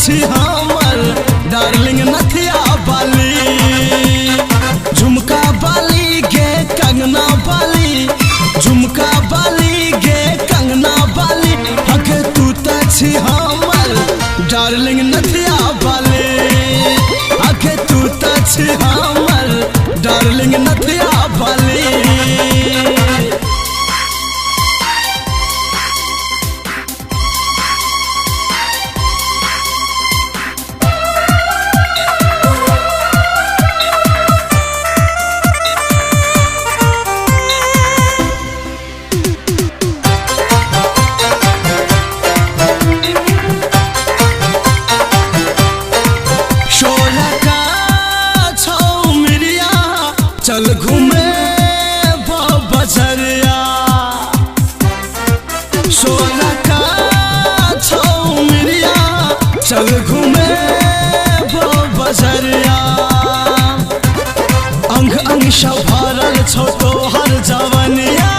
छी हमर डार्लिंग नथिया बाली। झुमका बाली गे कंगना बाली, झुमका बाली गे कंगना बाली, हके तू त छी हमर डार्लिंग नथिया बाली। हके तू त छी हमर डार्लिंग नथिया बाली। चल घूमे बजरिया, सोना का छौमिरिया, चल घूमे बजरिया। अंग अंग सब भरल छौ तोहर जवनिया,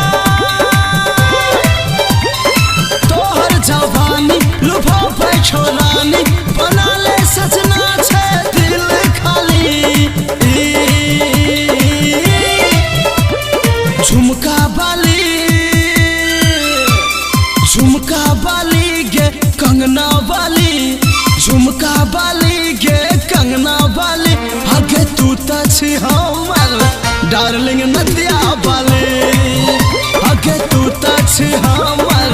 तोहर जवानी लुभावे छौ रानी, बना ले सजना छे दिल खाली। झुमका बाली, झुमका बाली गे कंगना बाली, झुमका बाली गे कंगना बाली, हगे तू त छी हमर डार्लिंग नथिया बाली। हगे तू त छी हमर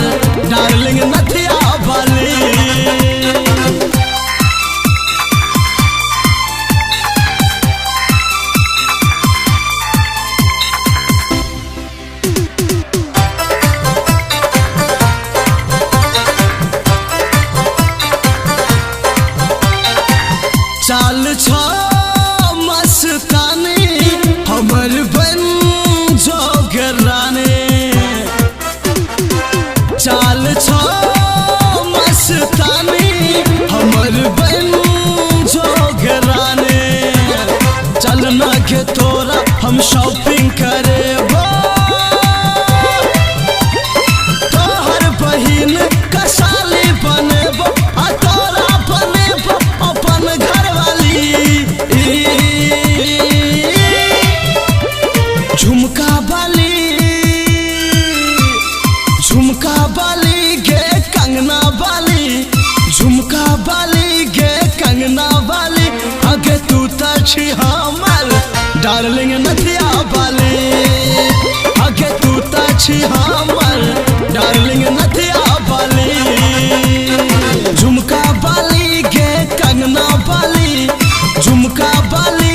डार्लिंग नथिया बाली। चाल छो मस्तानी हमर बन जोगरानी, चाल छो मस्तानी हमर बन जोगरानी। चल ना के तोरा हम शॉपिंग करेबो, तोहर बहिन कसाली बनेबो, आ तोरा बनेबो अपन घरवाली। झुमका बाली, झुमका बाली गे कंगना बाली, झुमका बाली गे कंगना बाली, हगे तू त छी हमर डार्लिंग नथिया बाली। हगे तू त छी हमर डार्लिंग नथिया बाली। झुमका बाली गे कंगना बाली, झुमका बाली